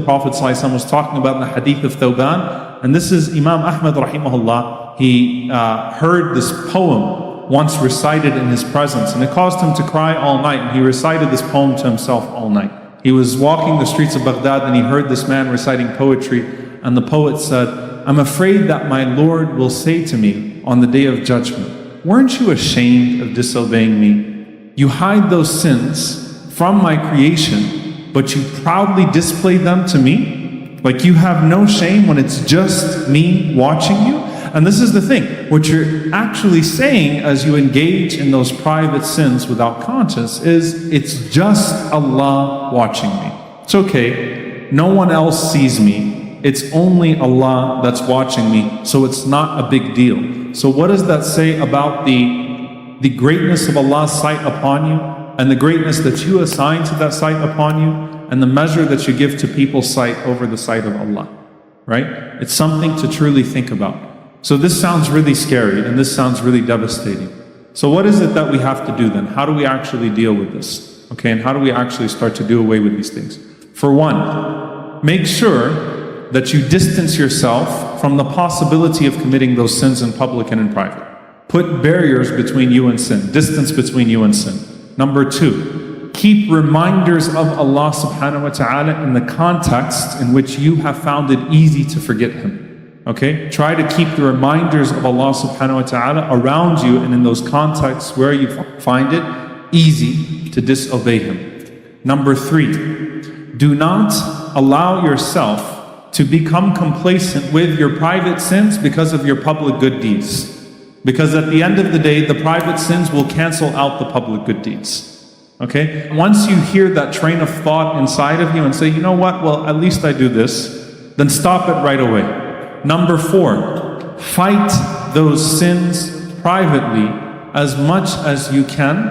Prophet ﷺ was talking about in the hadith of Thawban. And this is Imam Ahmad rahimahullah. He heard this poem once recited in his presence, and it caused him to cry all night, and he recited this poem to himself all night. He was walking the streets of Baghdad and he heard this man reciting poetry, and the poet said, "I'm afraid that my Lord will say to me on the day of judgment, weren't you ashamed of disobeying me? You hide those sins from my creation, but you proudly display them to me? Like you have no shame when it's just me watching you?" And this is the thing, what you're actually saying as you engage in those private sins without conscience is, it's just Allah watching me. It's okay, no one else sees me, it's only Allah that's watching me, so it's not a big deal. So what does that say about the greatness of Allah's sight upon you, and the greatness that you assign to that sight upon you, and the measure that you give to people's sight over the sight of Allah, right? It's something to truly think about. So this sounds really scary, and this sounds really devastating. So what is it that we have to do then? How do we actually deal with this? Okay, and how do we actually start to do away with these things? For one, make sure that you distance yourself from the possibility of committing those sins in public and in private. Put barriers between you and sin, distance between you and sin. Number two, keep reminders of Allah subhanahu wa ta'ala in the context in which you have found it easy to forget Him. Okay, try to keep the reminders of Allah subhanahu wa ta'ala around you and in those contexts where you find it easy to disobey Him. Number three, do not allow yourself to become complacent with your private sins because of your public good deeds. Because at the end of the day, the private sins will cancel out the public good deeds. Okay, once you hear that train of thought inside of you and say, you know what, well, at least I do this, then stop it right away. Number four, fight those sins privately as much as you can.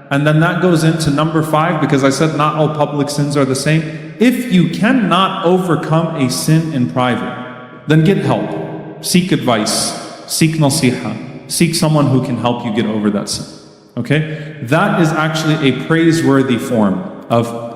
And then that goes into number five, because I said not all public sins are the same. If you cannot overcome a sin in private, then get help. Seek advice, seek nasiha, seek someone who can help you get over that sin. Okay? That is actually a praiseworthy form of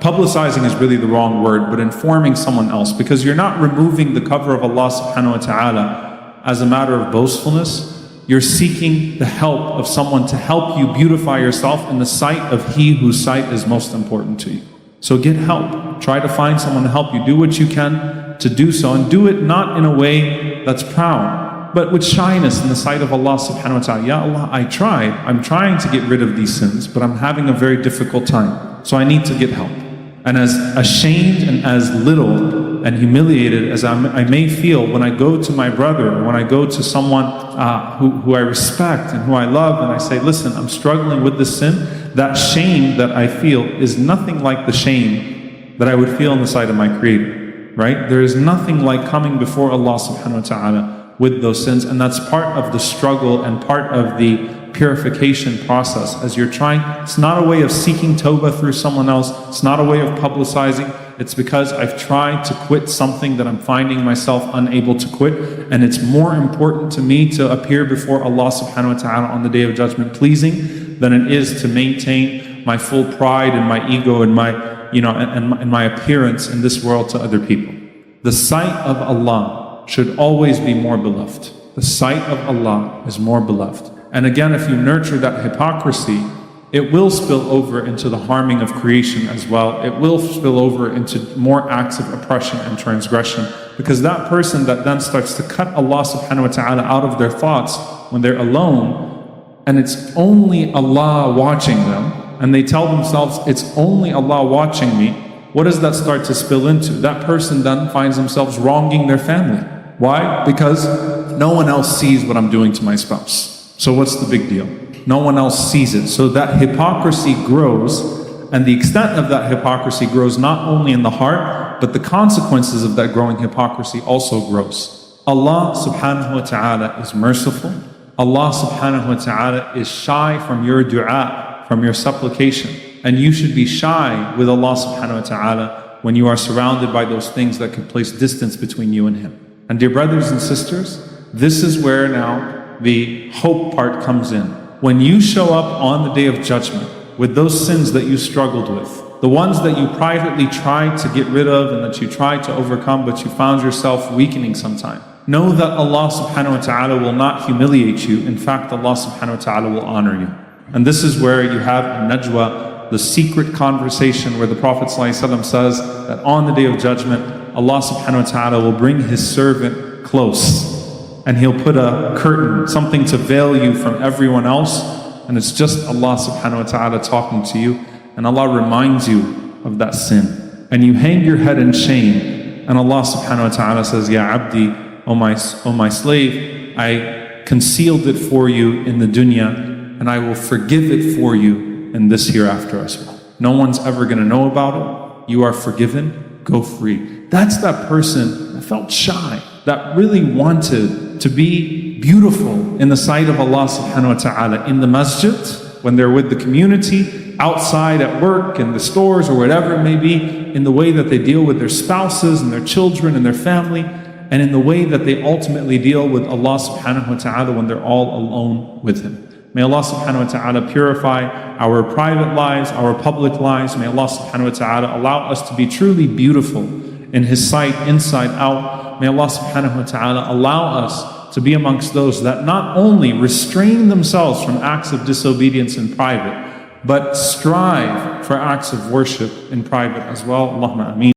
publicizing is really the wrong word, but informing someone else, because you're not removing the cover of Allah subhanahu wa ta'ala as a matter of boastfulness. You're seeking the help of someone to help you beautify yourself in the sight of He whose sight is most important to you. So get help. Try to find someone to help you. Do what you can to do so, and do it not in a way that's proud, but with shyness in the sight of Allah subhanahu wa ta'ala. Ya Allah, I'm trying to get rid of these sins, but I'm having a very difficult time. So I need to get help. And as ashamed and as little and humiliated as I may feel when I go to my brother, or when I go to someone who I respect and who I love, and I say, listen, I'm struggling with this sin, that shame that I feel is nothing like the shame that I would feel in the sight of my Creator, right? There is nothing like coming before Allah subhanahu wa ta'ala with those sins, and that's part of the struggle and part of the purification process as you're trying. It's not a way of seeking tawbah through someone else. It's not a way of publicizing. It's because I've tried to quit something that I'm finding myself unable to quit, and it's more important to me to appear before Allah subhanahu wa ta'ala on the Day of Judgment pleasing than it is to maintain my full pride and my ego and my, and my appearance in this world to other people. The sight of Allah should always be more beloved. The sight of Allah is more beloved. And again, if you nurture that hypocrisy, it will spill over into the harming of creation as well. It will spill over into more acts of oppression and transgression, because that person that then starts to cut Allah subhanahu wa ta'ala out of their thoughts when they're alone, and it's only Allah watching them, and they tell themselves, it's only Allah watching me, what does that start to spill into? That person then finds themselves wronging their family. Why? Because no one else sees what I'm doing to my spouse. So what's the big deal? No one else sees it. So that hypocrisy grows, and the extent of that hypocrisy grows not only in the heart, but the consequences of that growing hypocrisy also grows. Allah subhanahu wa ta'ala is merciful. Allah subhanahu wa ta'ala is shy from your dua, from your supplication. And you should be shy with Allah subhanahu wa ta'ala when you are surrounded by those things that could place distance between you and Him. And dear brothers and sisters, this is where now the hope part comes in. When you show up on the Day of Judgment with those sins that you struggled with, the ones that you privately tried to get rid of and that you tried to overcome, but you found yourself weakening sometime. Know that Allah subhanahu wa ta'ala will not humiliate you. In fact, Allah subhanahu wa ta'ala will honor you. And this is where you have najwa, the secret conversation where the Prophet ﷺ says that on the Day of Judgment, Allah subhanahu wa ta'ala will bring His servant close. And He'll put a curtain, something to veil you from everyone else. And it's just Allah subhanahu wa ta'ala talking to you. And Allah reminds you of that sin. And you hang your head in shame. And Allah subhanahu wa ta'ala says, Ya abdi, O my slave, I concealed it for you in the dunya. And I will forgive it for you in this hereafter as well. No one's ever going to know about it. You are forgiven. Go free. That's that person that felt shy, that really wanted to be beautiful in the sight of Allah subhanahu wa ta'ala in the masjid, when they're with the community, outside at work, in the stores, or whatever it may be, in the way that they deal with their spouses and their children and their family, and in the way that they ultimately deal with Allah subhanahu wa ta'ala when they're all alone with Him. May Allah subhanahu wa ta'ala purify our private lives, our public lives. May Allah subhanahu wa ta'ala allow us to be truly beautiful in His sight, inside out. May Allah subhanahu wa ta'ala allow us to be amongst those that not only restrain themselves from acts of disobedience in private, but strive for acts of worship in private as well. Allahumma ameen.